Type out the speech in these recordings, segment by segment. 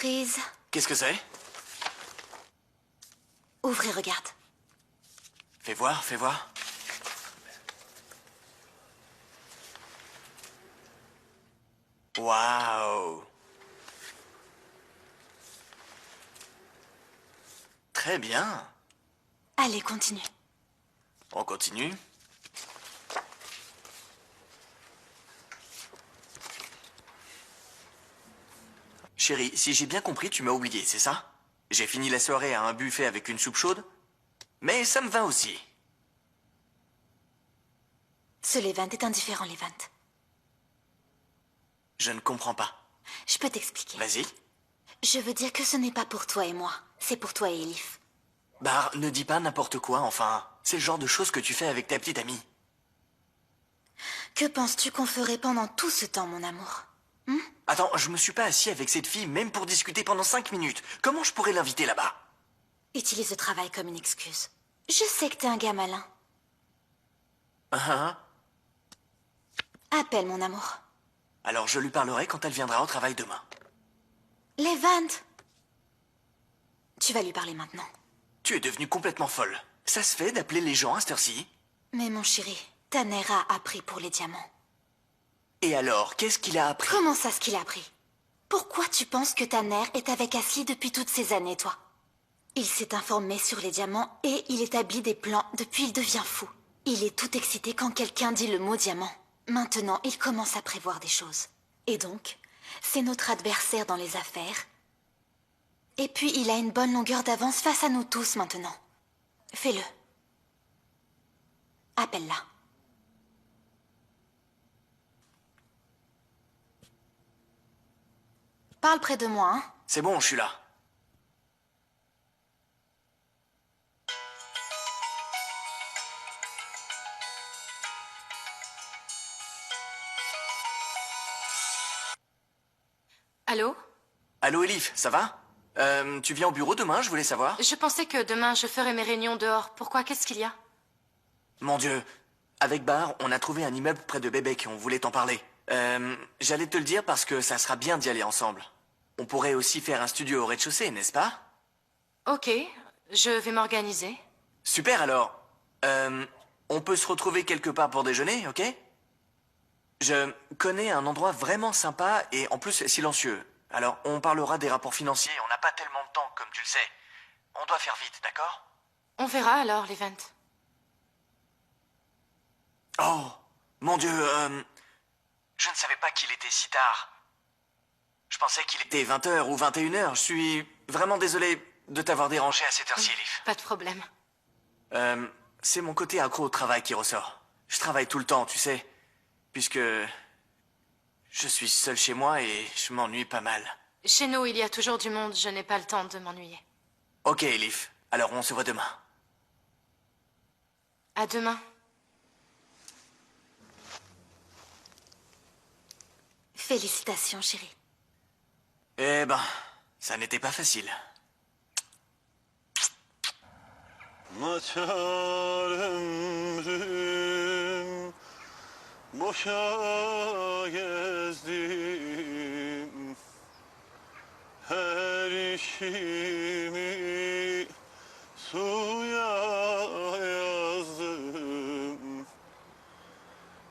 surprise. Qu'est-ce que c'est? Ouvre et regarde. Fais voir, fais voir. Waouh! Très bien. Allez, continue. On continue. Chérie, si j'ai bien compris, tu m'as oublié, c'est ça? J'ai fini la soirée à un buffet avec une soupe chaude, mais ça me va aussi. Ce Levant est indifférent, Levant. Je ne comprends pas. Je peux t'expliquer. Vas-y. Je veux dire que ce n'est pas pour toi et moi. C'est pour toi et Elif. Bar, ne dis pas n'importe quoi, enfin. C'est le genre de choses que tu fais avec ta petite amie. Que penses-tu qu'on ferait pendant tout ce temps, mon amour? Attends, je me suis pas assis avec cette fille même pour discuter pendant 5 minutes. Comment je pourrais l'inviter là-bas? Utilise le travail comme une excuse. Je sais que t'es un gars malin. Hein? Appelle, mon amour. Alors je lui parlerai quand elle viendra au travail demain. Levant! Tu vas lui parler maintenant. Tu es devenue complètement folle. Ça se fait d'appeler les gens à cette heure-ci? Mais mon chéri, Tanner a appris pour les diamants. Et alors, qu'est-ce qu'il a appris? Comment ça, ce qu'il a appris? Pourquoi tu penses que Tanner est avec Ashley depuis toutes ces années, toi? Il s'est informé sur les diamants et il établit des plans depuis il devient fou. Il est tout excité quand quelqu'un dit le mot diamant. Maintenant, il commence à prévoir des choses. Et donc, c'est notre adversaire dans les affaires. Et puis, il a une bonne longueur d'avance face à nous tous maintenant. Fais-le. Appelle-la. Parle près de moi, hein. C'est bon, je suis là. Allô? Allô Elif, ça va? Tu viens au bureau demain, je voulais savoir. Je pensais que demain je ferais mes réunions dehors. Pourquoi? Qu'est-ce qu'il y a? Mon Dieu, avec Bar, on a trouvé un immeuble près de Bébek, on voulait t'en parler. J'allais te le dire parce que ça sera bien d'y aller ensemble. On pourrait aussi faire un studio au rez-de-chaussée, n'est-ce pas? Ok, je vais m'organiser. Super alors. On peut se retrouver quelque part pour déjeuner, ok? Je connais un endroit vraiment sympa et en plus silencieux. Alors, on parlera des rapports financiers, on n'a pas tellement de temps, comme tu le sais. On doit faire vite, d'accord? On verra alors, l'event. Oh, mon Dieu, je ne savais pas qu'il était si tard. Je pensais qu'il était 20h ou 21h. Je suis vraiment désolé de t'avoir dérangé à cette heure-ci, Elif. Pas de problème. C'est mon côté accro au travail qui ressort. Je travaille tout le temps, tu sais, puisque je suis seul chez moi et je m'ennuie pas mal. Chez nous, il y a toujours du monde. Je n'ai pas le temps de m'ennuyer. Ok, Elif. Alors on se voit demain. À demain. Félicitations, chérie. Eh ben, ça n'était pas facile. Açar ömrüm, boşa gezdim. Her işimi suya yazdım.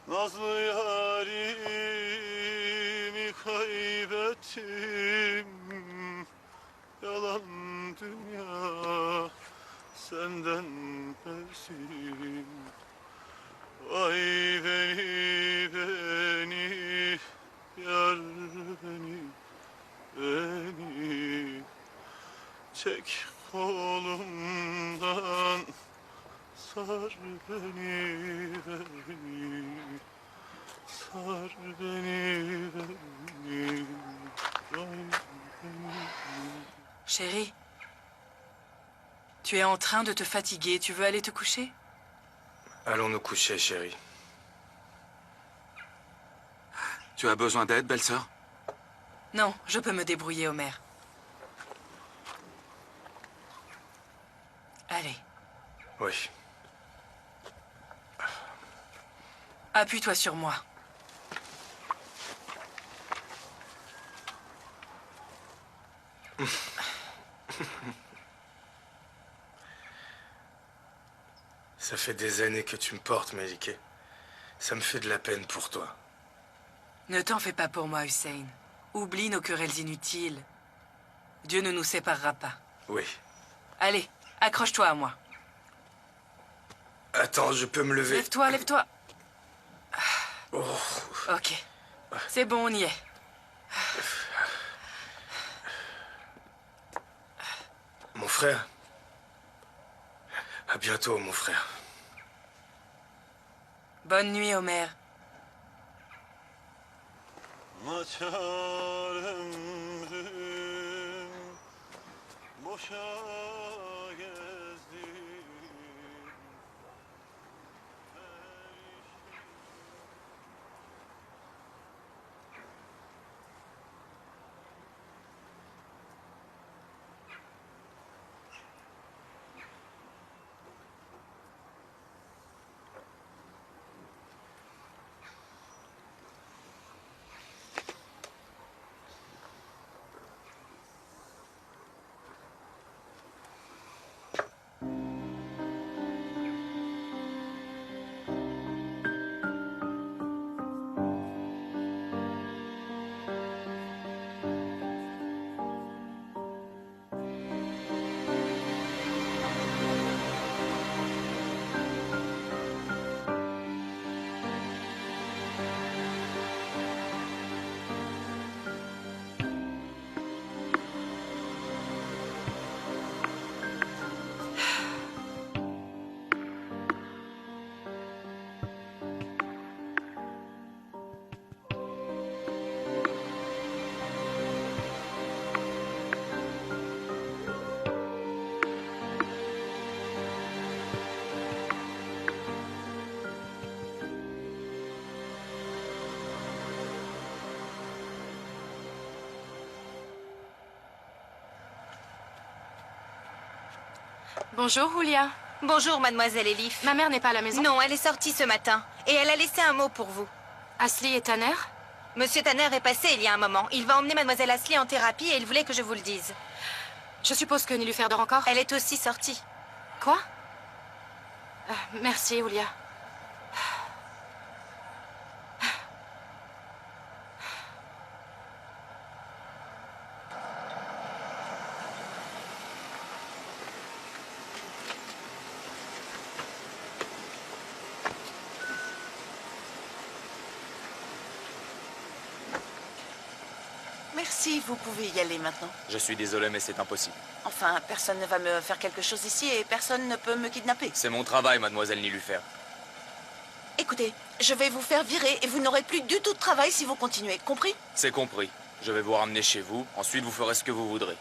Nazlı yarimi kaybettim. Yalan dünya senden bezim. Vay beni, yar beni. Çek kolumdan, sar beni, sar beni. Vay beni. Chérie, tu es en train de te fatiguer. Tu veux aller te coucher? Allons nous coucher, chérie. Tu as besoin d'aide, belle-sœur? Non, je peux me débrouiller, Homer. Allez, Oui. appuie-toi sur moi. Ça fait des années que tu me portes, Melike. Ça me fait de la peine pour toi. Ne t'en fais pas pour moi, Hussein. Oublie nos querelles inutiles. Dieu ne nous séparera pas. Oui. Allez, accroche-toi à moi. Attends, je peux me lever. Lève-toi, lève-toi. Oh. Ok. C'est bon, on y est. Mon frère. À bientôt, mon frère. Bonne nuit, Omer. Açar ömrüm, boşa gezdim. Bonjour, Julia. Bonjour, mademoiselle Elif. Ma mère n'est pas à la maison. Non, elle est sortie ce matin. Et elle a laissé un mot pour vous. Ashley et Tanner? Monsieur Tanner est passé il y a un moment. Il va emmener mademoiselle Ashley en thérapie et il voulait que je vous le dise. Je suppose que Nilufer dort encore? Elle est aussi sortie. Quoi? Merci, Julia. Merci, vous pouvez y aller maintenant. Je suis désolé, mais c'est impossible. Enfin, personne ne va me faire quelque chose ici et personne ne peut me kidnapper. C'est mon travail, mademoiselle Nilufer. Écoutez, je vais vous faire virer et vous n'aurez plus du tout de travail si vous continuez, compris? C'est compris. Je vais vous ramener chez vous, ensuite vous ferez ce que vous voudrez.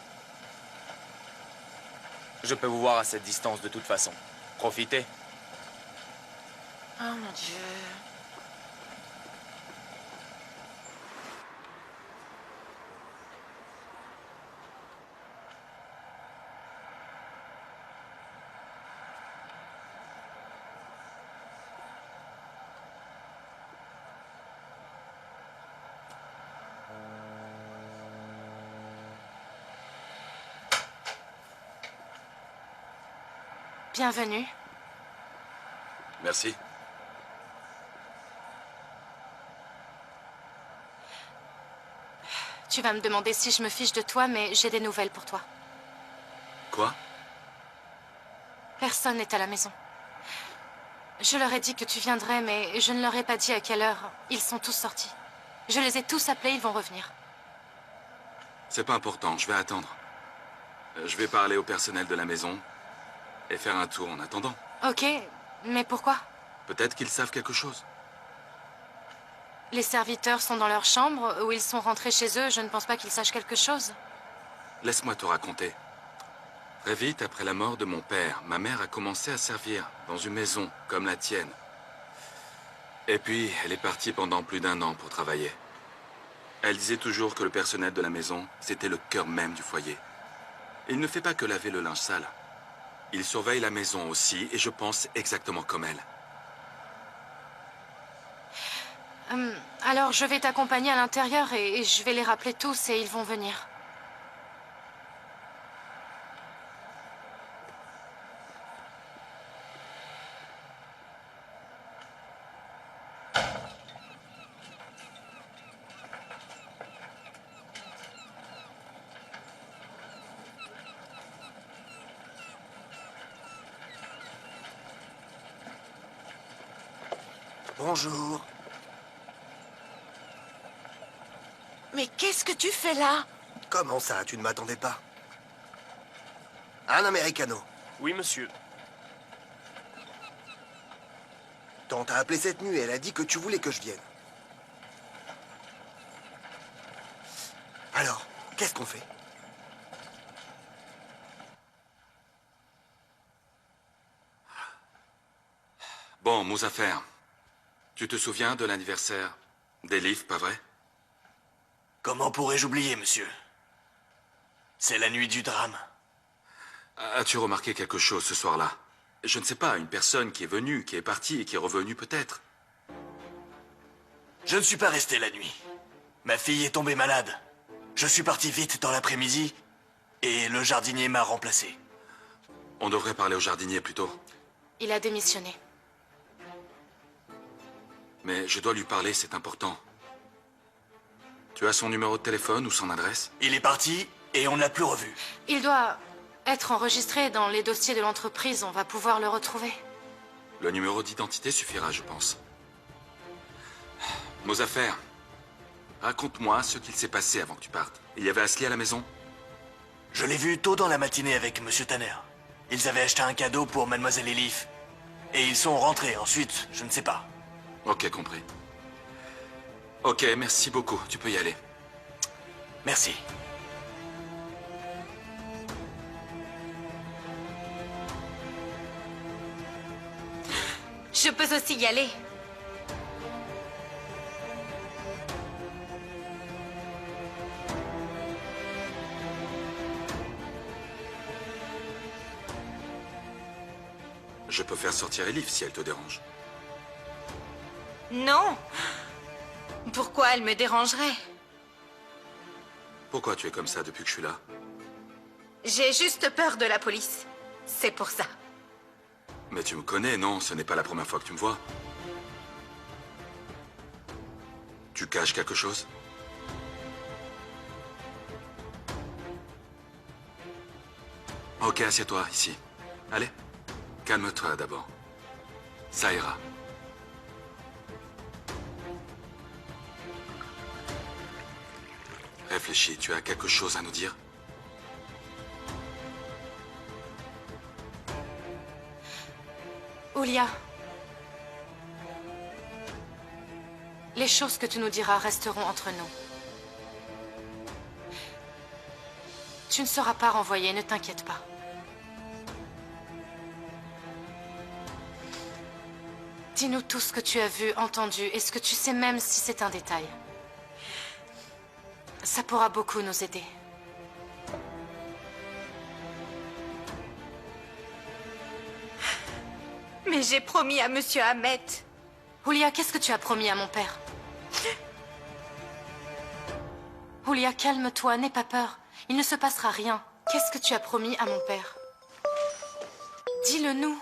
Je peux vous voir à cette distance de toute façon. Profitez. Oh mon Dieu... Bienvenue. Merci. Tu vas me demander si je me fiche de toi, mais j'ai des nouvelles pour toi. Quoi? Personne n'est à la maison. Je leur ai dit que tu viendrais, mais je ne leur ai pas dit à quelle heure. Ils sont tous sortis. Je les ai tous appelés, ils vont revenir. C'est pas important, je vais attendre. Je vais parler au personnel de la maison et faire un tour en attendant. Ok, mais pourquoi? Peut-être qu'ils savent quelque chose. Les serviteurs sont dans leur chambre, ou ils sont rentrés chez eux, je ne pense pas qu'ils sachent quelque chose. Laisse-moi te raconter. Très vite après la mort de mon père, ma mère a commencé à servir dans une maison comme la tienne. Et puis, elle est partie pendant plus d'1 an pour travailler. Elle disait toujours que le personnel de la maison, c'était le cœur même du foyer. Il ne fait pas que laver le linge sale. Il surveille la maison aussi, et je pense exactement comme elle. Alors je vais t'accompagner à l'intérieur et je vais les rappeler tous et ils vont venir. Bonjour. Mais qu'est-ce que tu fais là? Comment ça, tu ne m'attendais pas? Un americano. Oui, monsieur. Tante a appelé cette nuit et elle a dit que tu voulais que je vienne. Alors, qu'est-ce qu'on fait? Bon, Muzaffer, tu te souviens de l'anniversaire d'Elif, pas vrai? Comment pourrais-je oublier, monsieur? C'est la nuit du drame. As-tu remarqué quelque chose ce soir-là? Je ne sais pas, une personne qui est venue, qui est partie et qui est revenue peut-être. Je ne suis pas resté la nuit. Ma fille est tombée malade. Je suis parti vite dans l'après-midi et le jardinier m'a remplacé. On devrait parler au jardinier plutôt. Il a démissionné. Mais je dois lui parler, c'est important. Tu as son numéro de téléphone ou son adresse? Il est parti et on ne l'a plus revu. Il doit être enregistré dans les dossiers de l'entreprise. On va pouvoir le retrouver. Le numéro d'identité suffira, je pense. Muzaffer, raconte-moi ce qu'il s'est passé avant que tu partes. Il y avait Asli à la maison? Je l'ai vu tôt dans la matinée avec Monsieur Tanner. Ils avaient acheté un cadeau pour Mademoiselle Elif. Et ils sont rentrés ensuite, je ne sais pas. Ok, compris. Ok, merci beaucoup. Tu peux y aller. Merci. Je peux aussi y aller. Je peux faire sortir Elif si elle te dérange. Non. Pourquoi elle me dérangerait? Pourquoi tu es comme ça depuis que je suis là? J'ai juste peur de la police. C'est pour ça. Mais tu me connais, non? Ce n'est pas la première fois que tu me vois. Tu caches quelque chose? Ok, assieds-toi, ici. Allez, calme-toi d'abord. Ça ira. Réfléchis, tu as quelque chose à nous dire? Oulia, les choses que tu nous diras resteront entre nous. Tu ne seras pas renvoyé, ne t'inquiète pas. Dis-nous tout ce que tu as vu, entendu, et ce que tu sais même si c'est un détail. Ça pourra beaucoup nous aider. Mais j'ai promis à Monsieur Ahmet. Oulia, qu'est-ce que tu as promis à mon père? Oulia, calme-toi, n'aie pas peur. Il ne se passera rien. Qu'est-ce que tu as promis à mon père? Dis-le nous.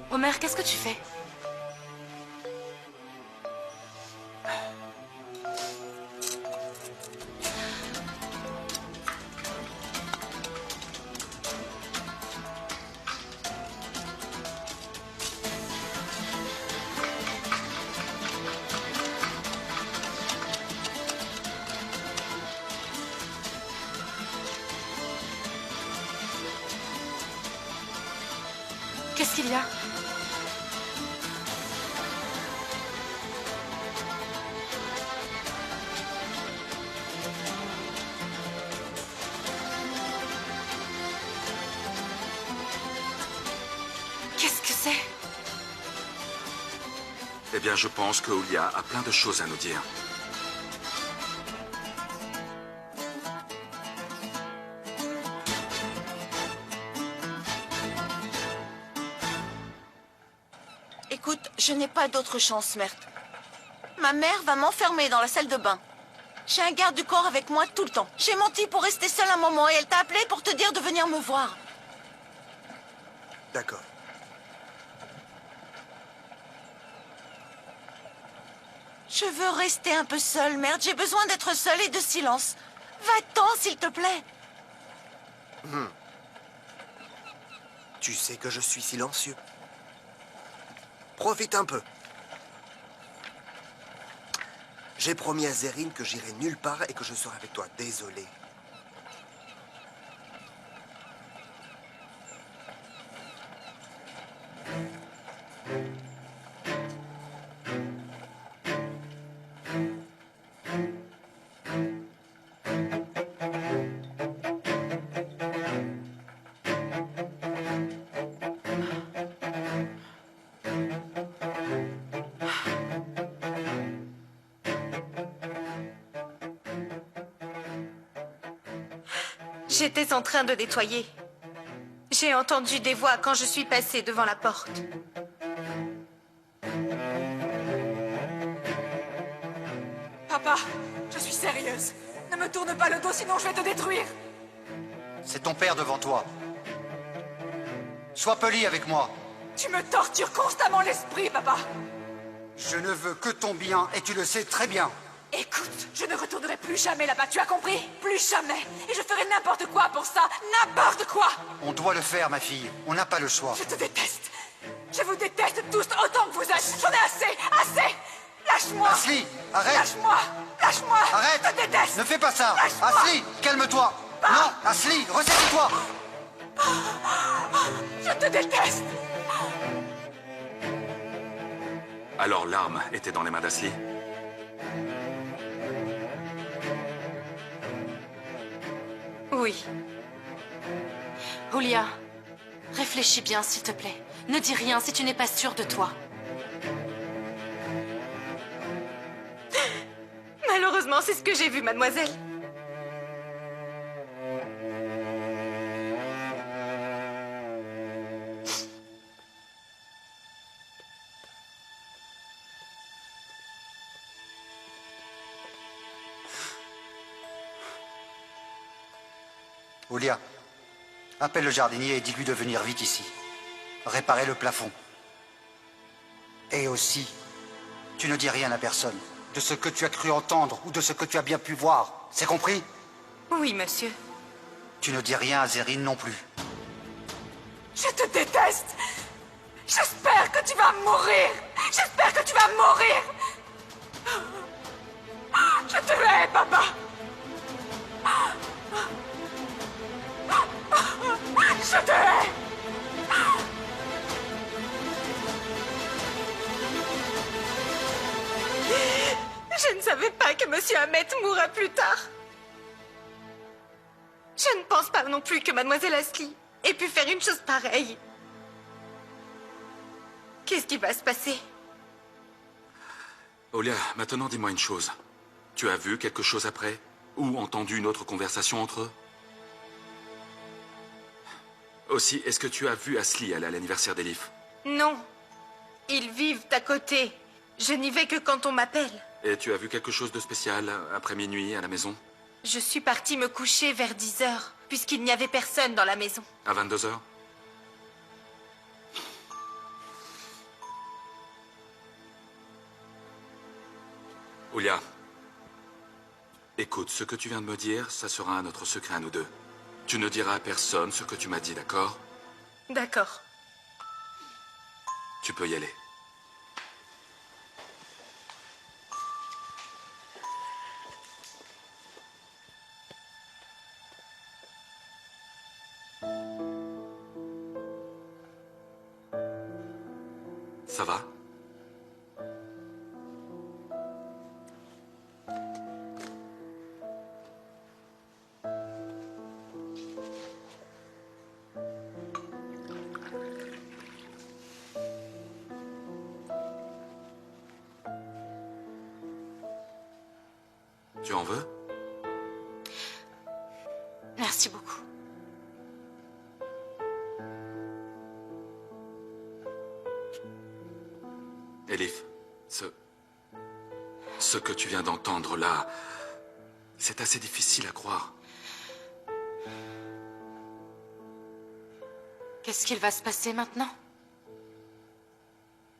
Omer, qu'est-ce que tu fais? Qu'est-ce qu'il y a? Qu'est-ce que c'est? Eh bien, je pense que Oulia a plein de choses à nous dire. Écoute, je n'ai pas d'autre chance, Mert. Ma mère va m'enfermer dans la salle de bain. J'ai un garde du corps avec moi tout le temps. J'ai menti pour rester seule un moment et elle t'a appelé pour te dire de venir me voir. D'accord. Je veux rester un peu seule, Mert. J'ai besoin d'être seule et de silence. Va-t'en, s'il te plaît. Tu sais que je suis silencieux. Profite un peu. J'ai promis à Zerine que j'irai nulle part et que je serai avec toi. Désolé. J'étais en train de nettoyer. J'ai entendu des voix quand je suis passée devant la porte. Papa, je suis sérieuse. Ne me tourne pas le dos, sinon je vais te détruire. C'est ton père devant toi. Sois poli avec moi. Tu me tortures constamment l'esprit, papa. Je ne veux que ton bien et tu le sais très bien. Écoute, je ne retournerai plus jamais là-bas, tu as compris? Plus jamais. Et je ferai n'importe quoi pour ça. N'importe quoi. On doit le faire, ma fille. On n'a pas le choix. Je te déteste. Je vous déteste tous autant que vous êtes. J'en ai assez. Assez. Lâche-moi. Asli, arrête. Lâche-moi. Lâche-moi. Arrête. Je te déteste. Ne fais pas ça. Lâche-moi. Asli, calme-toi. Non, Asli, ressaisis-toi. Je te déteste. Alors l'arme était dans les mains d'Asli? Oui. Julia, réfléchis bien, s'il te plaît. Ne dis rien si tu n'es pas sûre de toi. Malheureusement, c'est ce que j'ai vu, mademoiselle. Julia, appelle le jardinier et dis-lui de venir vite ici. Réparer le plafond. Et aussi, tu ne dis rien à personne de ce que tu as cru entendre ou de ce que tu as bien pu voir. C'est compris? Oui, monsieur. Tu ne dis rien à Zerine non plus. Je te déteste. J'espère que tu vas mourir. J'espère que tu vas mourir. Je te hais, papa. Je te hais. Je ne savais pas que monsieur Ahmet mourra plus tard. Je ne pense pas non plus que mademoiselle Asli ait pu faire une chose pareille. Qu'est-ce qui va se passer? Olia, maintenant dis-moi une chose. Tu as vu quelque chose après? Ou entendu une autre conversation entre eux? Aussi, est-ce que tu as vu Asli aller à l'anniversaire d'Elif? Non. Ils vivent à côté. Je n'y vais que quand on m'appelle. Et tu as vu quelque chose de spécial après minuit à la maison? Je suis partie me coucher vers 10 heures, puisqu'il n'y avait personne dans la maison. À 22 heures? Olia, écoute, ce que tu viens de me dire, ça sera notre secret à nous deux. Tu ne diras à personne ce que tu m'as dit, d'accord? D'accord. Tu peux y aller. Ça va? Tu en veux? Merci beaucoup. Elif, ce que tu viens d'entendre là, c'est assez difficile à croire. Qu'est-ce qu'il va se passer maintenant?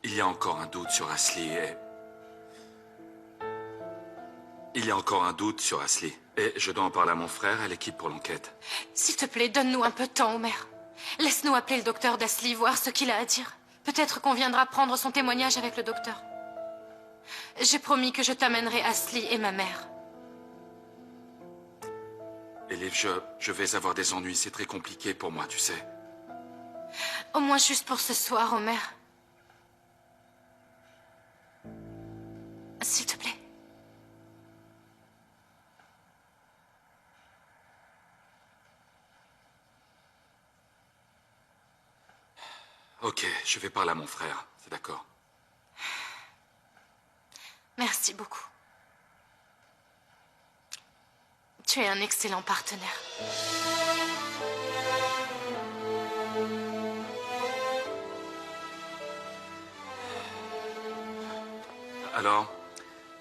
Il y a encore un doute sur Asli et... Il y a encore un doute sur Asli. Et je dois en parler à mon frère et à l'équipe pour l'enquête. S'il te plaît, donne-nous un peu de temps, Omer. Laisse-nous appeler le docteur d'Ashley, voir ce qu'il a à dire. Peut-être qu'on viendra prendre son témoignage avec le docteur. J'ai promis que je t'amènerai Ashley et ma mère. Elif, je vais avoir des ennuis. C'est très compliqué pour moi, tu sais. Au moins juste pour ce soir, Homer. S'il te plaît. Ok, je vais parler à mon frère. C'est d'accord. Merci beaucoup. Tu es un excellent partenaire. Alors,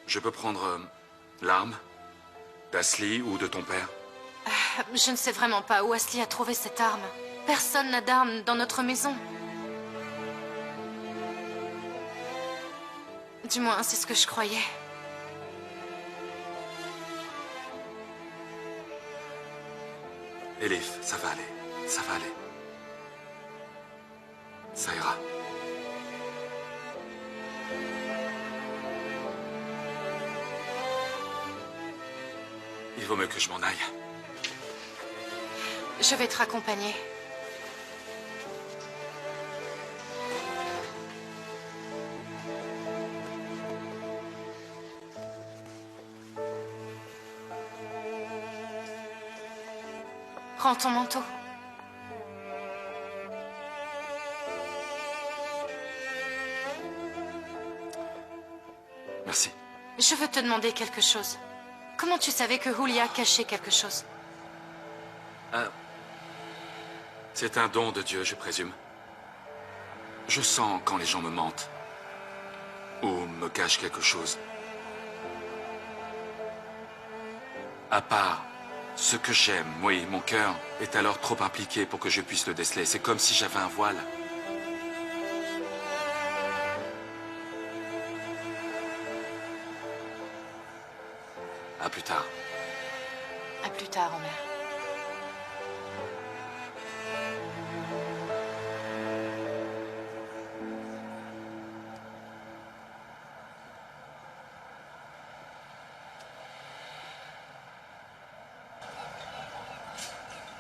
je peux prendre l'arme d'Ashley ou de ton père? Je ne sais vraiment pas où Ashley a trouvé cette arme. Personne n'a d'arme dans notre maison. Du moins, c'est ce que je croyais. Elif, ça va aller. Ça va aller. Ça ira. Il vaut mieux que je m'en aille. Je vais te raccompagner. Prends ton manteau. Merci. Je veux te demander quelque chose. Comment tu savais que Julia cachait quelque chose? C'est un don de Dieu, je présume. Je sens quand les gens me mentent. Ou me cachent quelque chose. À part ce que j'aime, oui, mon cœur est alors trop impliqué pour que je puisse le déceler. C'est comme si j'avais un voile. À plus tard. À plus tard, Homer.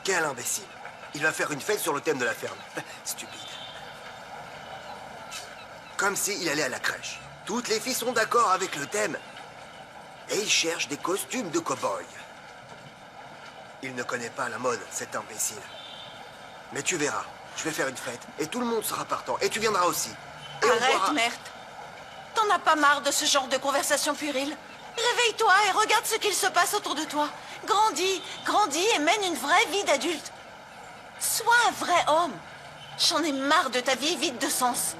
Quel imbécile. Il va faire une fête sur le thème de la ferme. Stupide. Comme s'il allait à la crèche. Toutes les filles sont d'accord avec le thème. Et il cherche des costumes de cow-boy. Il ne connaît pas la mode, cet imbécile. Mais tu verras, je vais faire une fête et tout le monde sera partant. Et tu viendras aussi. Et on Arrête, boira- Mert. T'en as pas marre de ce genre de conversation puérile? Réveille-toi et regarde ce qu'il se passe autour de toi. Grandis, grandis et mène une vraie vie d'adulte. Sois un vrai homme. J'en ai marre de ta vie vide de sens.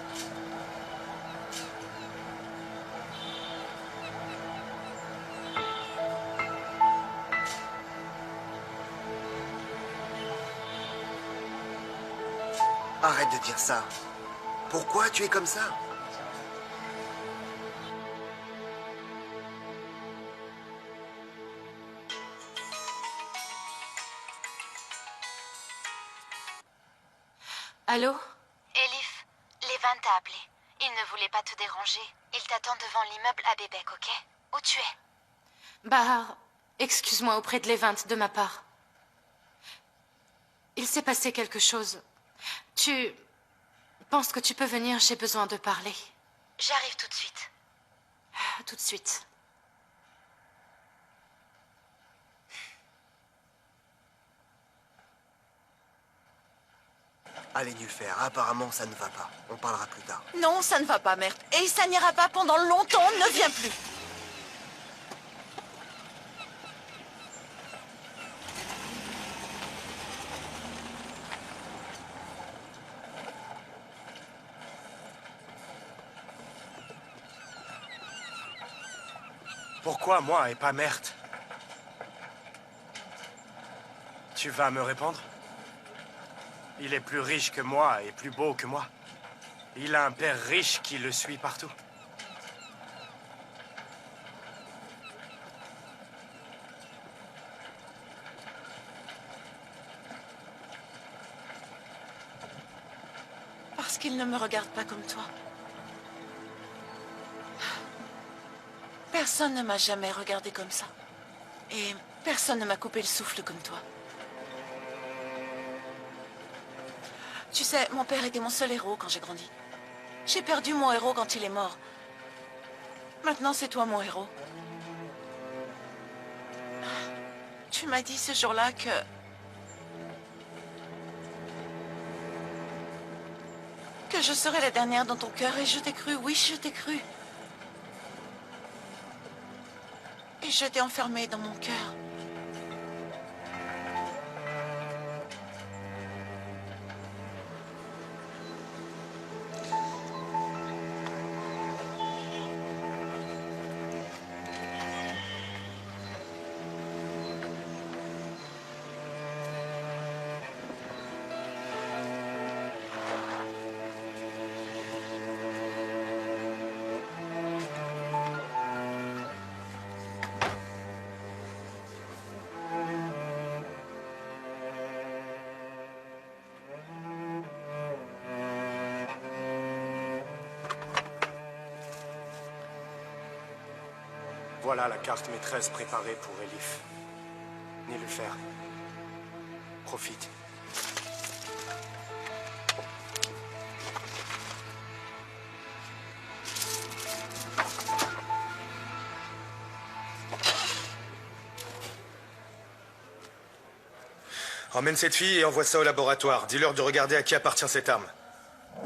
Arrête de dire ça. Pourquoi tu es comme ça? Allô? Elif, Levan t'a appelé. Il ne voulait pas te déranger. Il t'attend devant l'immeuble à Bébek, ok? Où tu es? Bah, excuse-moi auprès de Levant de ma part. Il s'est passé quelque chose. Tu penses que tu peux venir? J'ai besoin de parler. J'arrive tout de suite. Tout de suite. Allez, nul faire. Apparemment, ça ne va pas. On parlera plus tard. Non, ça ne va pas, Mert. Et ça n'ira pas pendant longtemps. Ne viens plus. Pourquoi moi et pas Mert? Tu vas me répondre? Il est plus riche que moi et plus beau que moi. Il a un père riche qui le suit partout. qu'il ne me regarde pas comme toi. Personne ne m'a jamais regardé comme ça. Et personne ne m'a coupé le souffle comme toi. Tu sais, mon père était mon seul héros quand j'ai grandi. J'ai perdu mon héros quand il est mort. Maintenant, c'est toi mon héros. Tu m'as dit ce jour-là que je serais la dernière dans ton cœur et je t'ai cru, oui, je t'ai cru. Et je t'ai enfermée dans mon cœur. Voilà la carte maîtresse préparée pour Elif. Nélufer. Profite. Emmène cette fille et envoie ça au laboratoire. Dis-leur de regarder à qui appartient cette arme.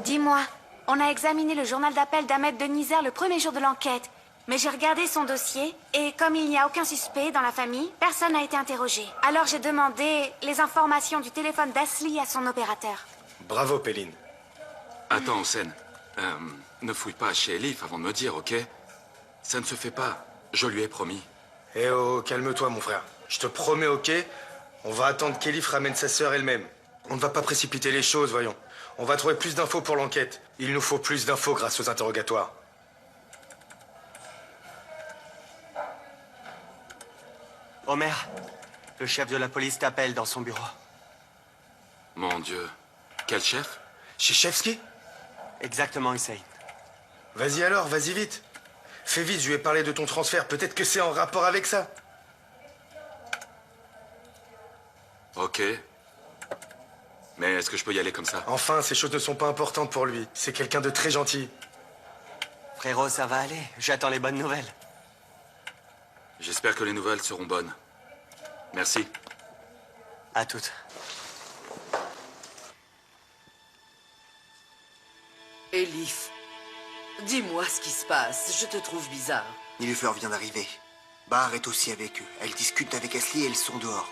Dis-moi, on a examiné le journal d'appel d'Ahmed Denizer le premier jour de l'enquête. Mais j'ai regardé son dossier, et comme il n'y a aucun suspect dans la famille, personne n'a été interrogé. Alors j'ai demandé les informations du téléphone d'Asli à son opérateur. Bravo, Péline. Attends, Hossein. Ne fouille pas chez Elif avant de me dire, ok? Ça ne se fait pas. Je lui ai promis. Eh oh, calme-toi, mon frère. Je te promets, ok? On va attendre qu'Elif ramène sa sœur elle-même. On ne va pas précipiter les choses, voyons. On va trouver plus d'infos pour l'enquête. Il nous faut plus d'infos grâce aux interrogatoires. Homer, le chef de la police t'appelle dans son bureau. Mon Dieu. Quel chef? Chichevski? Exactement, Hussein. Vas-y alors, vas-y vite. Fais vite, je lui ai parlé de ton transfert. Peut-être que c'est en rapport avec ça. Ok. Mais est-ce que je peux y aller comme ça? Enfin, ces choses ne sont pas importantes pour lui. C'est quelqu'un de très gentil. Frérot, ça va aller. J'attends les bonnes nouvelles. J'espère que les nouvelles seront bonnes. Merci. À toutes. Elif, dis-moi ce qui se passe. Je te trouve bizarre. Nélufer vient d'arriver. Bar est aussi avec eux. Elle discute avec Asli et ils sont dehors.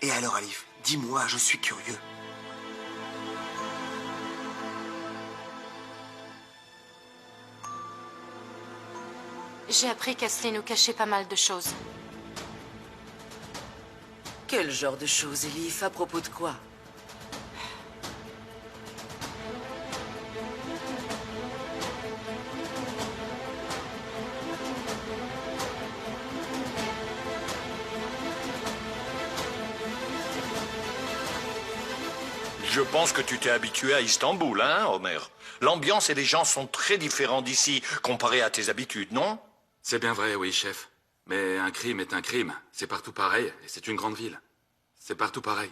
Et alors, Alif, dis-moi, je suis curieux. J'ai appris qu'Asli nous cachait pas mal de choses. Quel genre de choses, Elif? À propos de quoi? Je pense que tu t'es habitué à Istanbul, hein, Homer? L'ambiance et les gens sont très différents d'ici, comparés à tes habitudes, non? C'est bien vrai, oui, chef. Mais un crime est un crime. C'est partout pareil, et c'est une grande ville. C'est partout pareil.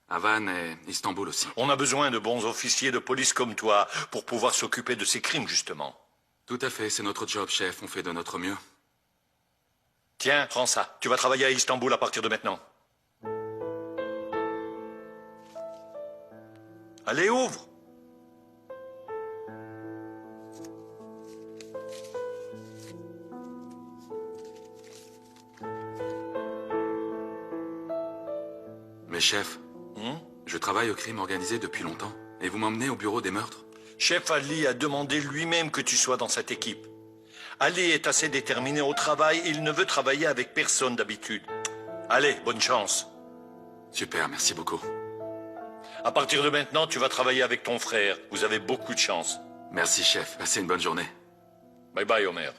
Havane et Istanbul aussi. On a besoin de bons officiers de police comme toi pour pouvoir s'occuper de ces crimes, justement. Tout à fait, c'est notre job, chef. On fait de notre mieux. Tiens, prends ça. Tu vas travailler à Istanbul à partir de maintenant. Allez, ouvre! Mais chef, je travaille au crime organisé depuis longtemps. Et vous m'emmenez au bureau des meurtres? Chef Ali a demandé lui-même que tu sois dans cette équipe. Ali est assez déterminé au travail, il ne veut travailler avec personne d'habitude. Allez, bonne chance. Super, merci beaucoup. À partir de maintenant, tu vas travailler avec ton frère. Vous avez beaucoup de chance. Merci, chef. Passez une bonne journée. Bye bye, Homer.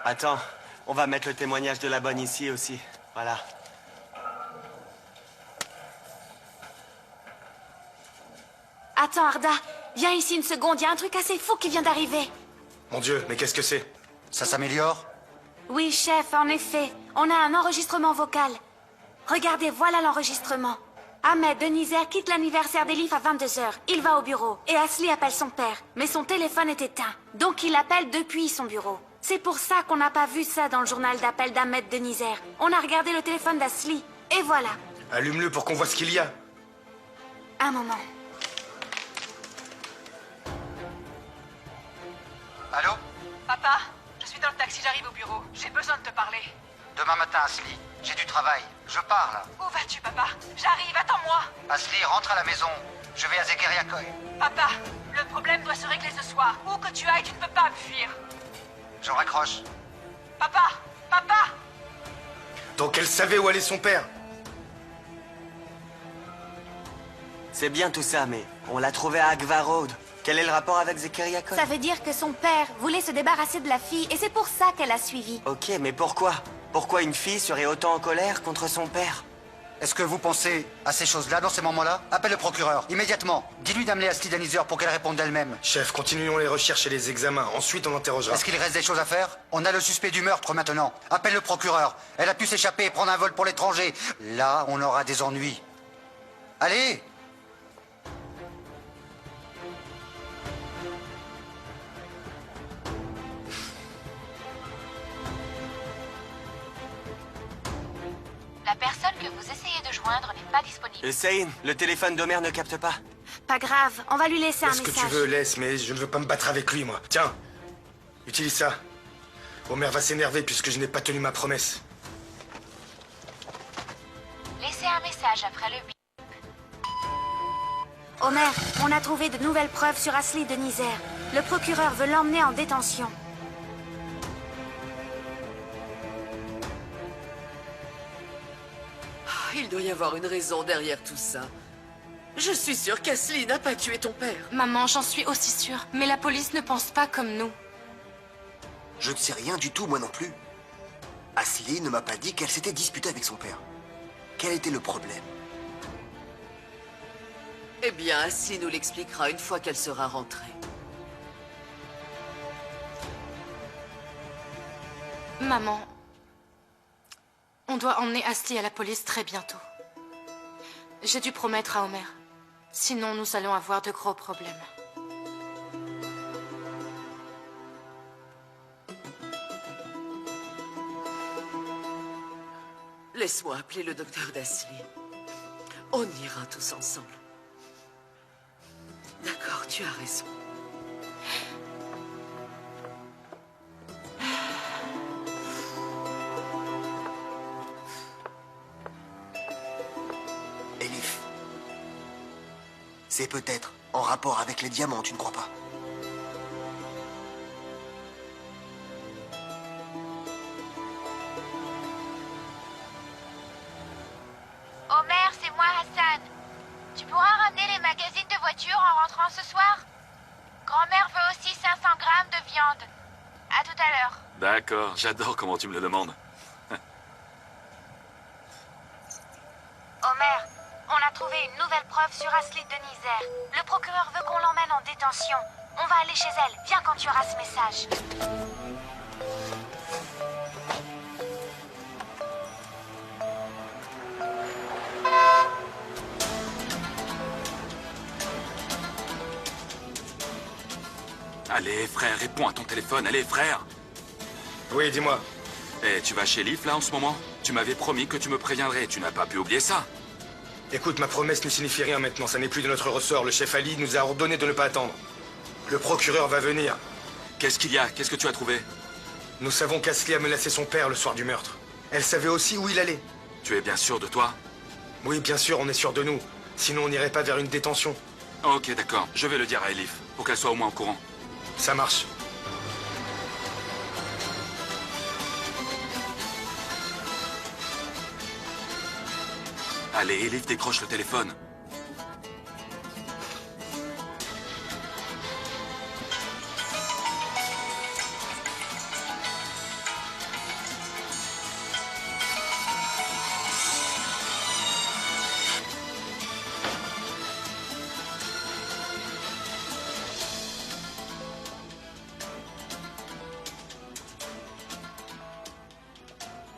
Attends, on va mettre le témoignage de la bonne ici aussi. Voilà. Attends, Arda. Viens ici une seconde. Il y a un truc assez fou qui vient d'arriver. Mon Dieu, mais qu'est-ce que c'est? Ça s'améliore? Oui, chef, en effet. On a un enregistrement vocal. Regardez, voilà l'enregistrement. Ahmed de Nizer quitte l'anniversaire d'Elif à 22h. Il va au bureau. Et Asli appelle son père. Mais son téléphone est éteint. Donc il appelle depuis son bureau. C'est pour ça qu'on n'a pas vu ça dans le journal d'appel d'Ahmed de Nizer. On a regardé le téléphone d'Asli. Et voilà. Allume-le pour qu'on voit ce qu'il y a. Un moment. Allô? Papa, je suis dans le taxi, j'arrive au bureau. J'ai besoin de te parler. Demain matin, Asli. J'ai du travail. Je pars, là. Où vas-tu, papa? J'arrive, attends-moi. Asli, rentre à la maison. Je vais à Zekeriakoy. Papa, le problème doit se régler ce soir. Où que tu ailles, tu ne peux pas me fuir. Je raccroche. Papa! Papa! Donc elle savait où allait son père. C'est bien tout ça, mais on l'a trouvé à Agva Road. Quel est le rapport avec Zekeriakoy? Ça veut dire que son père voulait se débarrasser de la fille et c'est pour ça qu'elle a suivi. Ok, mais pourquoi? Pourquoi une fille serait autant en colère contre son père? Est-ce que vous pensez à ces choses-là dans ces moments-là? Appelle le procureur, immédiatement. Dis-lui d'amener Asli Danizer pour qu'elle réponde d'elle-même. Chef, continuons les recherches et les examens. Ensuite, on interrogera. Est-ce qu'il reste des choses à faire? On a le suspect du meurtre maintenant. Appelle le procureur. Elle a pu s'échapper et prendre un vol pour l'étranger. Là, on aura des ennuis. Allez! La personne que vous essayez de joindre n'est pas disponible. Hussein, le téléphone d'Omer ne capte pas. Pas grave, on va lui laisser un Laisse ce message. que tu veux, laisse, mais je ne veux pas me battre avec lui, moi. Tiens, utilise ça. Omer va s'énerver puisque je n'ai pas tenu ma promesse. Laissez un message après le bip. Omer, on a trouvé de nouvelles preuves sur Asli de Nizer. Le procureur veut l'emmener en détention. Il doit y avoir une raison derrière tout ça. Je suis sûre qu'Asli n'a pas tué ton père. Maman, j'en suis aussi sûre. Mais la police ne pense pas comme nous. Je ne sais rien du tout, moi non plus. Asli ne m'a pas dit qu'elle s'était disputée avec son père. Quel était le problème? Eh bien, Asli nous l'expliquera une fois qu'elle sera rentrée. Maman, on doit emmener Asli à la police très bientôt. J'ai dû promettre à Omer. Sinon, nous allons avoir de gros problèmes. Laisse-moi appeler le docteur d'Asli. On ira tous ensemble. D'accord, tu as raison. Elif. C'est peut-être en rapport avec les diamants, tu ne crois pas? Omer, c'est moi, Hassan. Tu pourras ramener les magazines de voiture en rentrant ce soir? Grand-mère veut aussi 500 grammes de viande. À tout à l'heure. D'accord, j'adore comment tu me le demandes. Omer, on a trouvé une nouvelle preuve sur Asli de Nizer. Le procureur veut qu'on l'emmène en détention. On va aller chez elle. Viens quand tu auras ce message. Allez, frère, réponds à ton téléphone. Allez, frère. Oui, dis-moi. Eh, tu vas chez Leaf, là, en ce moment? Tu m'avais promis que tu me préviendrais. Tu n'as pas pu oublier ça. Écoute, ma promesse ne signifie rien maintenant. Ça n'est plus de notre ressort. Le chef Ali nous a ordonné de ne pas attendre. Le procureur va venir. Qu'est-ce qu'il y a? Qu'est-ce que tu as trouvé? Nous savons qu'Asli a menacé son père le soir du meurtre. Elle savait aussi où il allait. Tu es bien sûr de toi? Oui, bien sûr, on est sûr de nous. Sinon, on n'irait pas vers une détention. Ok, d'accord. Je vais le dire à Elif, pour qu'elle soit au moins au courant. Ça marche. Allez, Elif, décroche le téléphone.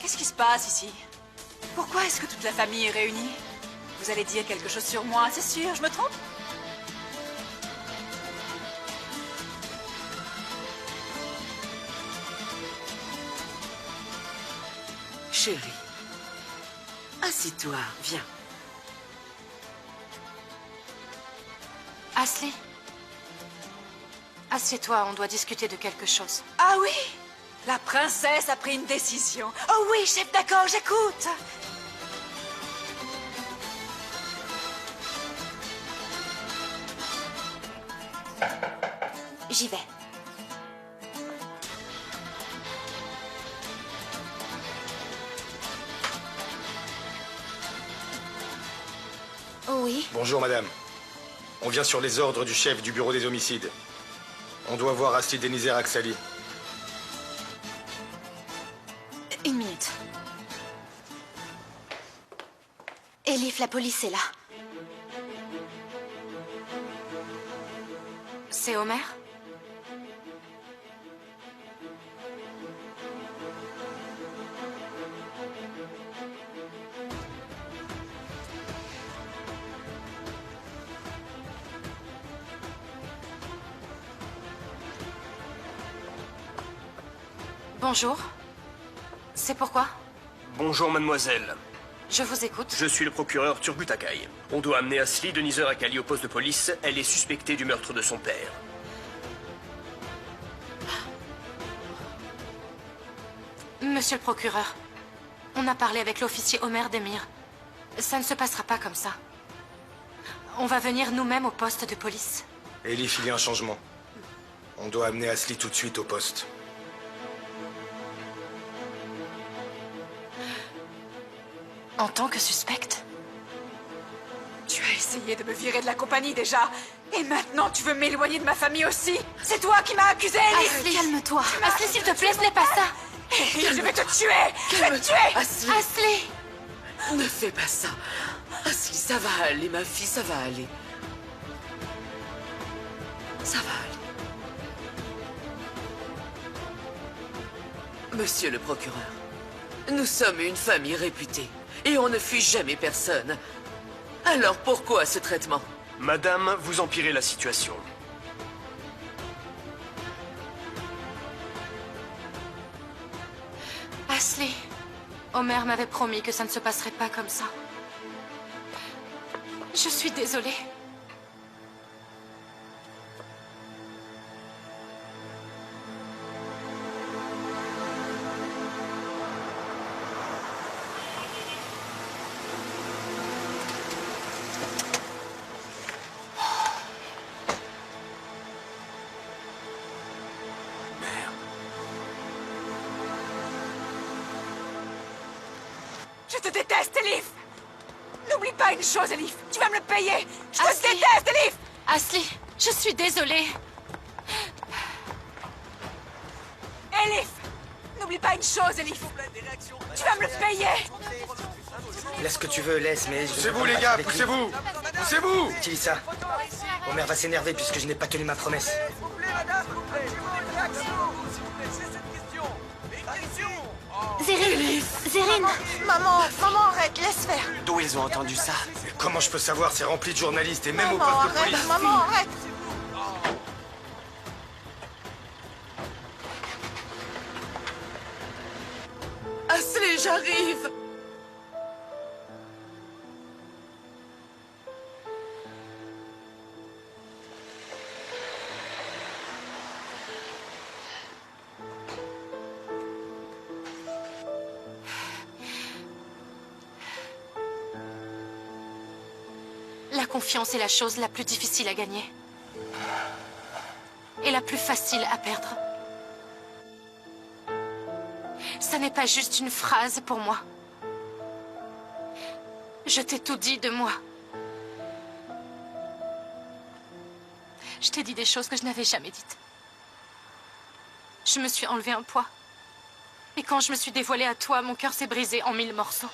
Qu'est-ce qui se passe ici? Pourquoi est-ce que toute la famille est réunie? Vous allez dire quelque chose sur moi, c'est sûr, je me trompe? Chérie, assis-toi, viens. Ashley, assieds-toi, on doit discuter de quelque chose. Ah oui? La princesse a pris une décision. Oh oui, chef, d'accord, j'écoute. J'y vais. Oui. Bonjour, madame. On vient sur les ordres du chef du bureau des homicides. On doit voir Ashley Denizer Axali. Une minute. Elif, la police est là. C'est Homer? Bonjour. C'est pourquoi? Bonjour, mademoiselle. Je vous écoute. Je suis le procureur Turgut Akai. On doit amener Ashley Denizer Axali au poste de police. Elle est suspectée du meurtre de son père. Monsieur le procureur, on a parlé avec l'officier Homer Demir. Ça ne se passera pas comme ça. On va venir nous-mêmes au poste de police. Elif, il y a un changement. On doit amener Ashley tout de suite au poste. En tant que suspecte? Tu as essayé de me virer de la compagnie déjà. Et maintenant, tu veux m'éloigner de ma famille aussi? C'est toi qui m'as accusé, Elif! Ashley, calme-toi. Ashley, s'il te plaît, ce n'est pas ça. Je vais te tuer! Je vais te tuer! Ashley! Ne fais pas ça. Ashley, ça va aller, ma fille, ça va aller. Ça va aller. Monsieur le procureur, nous sommes une famille réputée et on ne fuit jamais personne. Alors pourquoi ce traitement? Madame, vous empirez la situation. Ashley, Homer m'avait promis que ça ne se passerait pas comme ça. Je suis désolée. Je te déteste, Elif! N'oublie pas une chose, Elif! Tu vas me le payer! Je te déteste, Elif! Ashley, je suis désolée. Elif! N'oublie pas une chose, Elif! Tu vas me le payer! Laisse ce que tu veux, laisse, mais... Poussez-vous, les gars, poussez-vous! Poussez-vous! Utilise ça. Homer va s'énerver puisque je n'ai pas tenu ma promesse. Zérine! Zérine! Maman, arrête, laisse faire. D'où ils ont entendu ça? Mais comment je peux savoir? C'est rempli de journalistes et même au Maman, poste de police. arrête, maman, arrête. Ashley, j'arrive! La confiance est la chose la plus difficile à gagner. Et la plus facile à perdre. Ça n'est pas juste une phrase pour moi. Je t'ai tout dit de moi. Je t'ai dit des choses que je n'avais jamais dites. Je me suis enlevé un poids. Et quand je me suis dévoilée à toi, mon cœur s'est brisé en 1000 morceaux.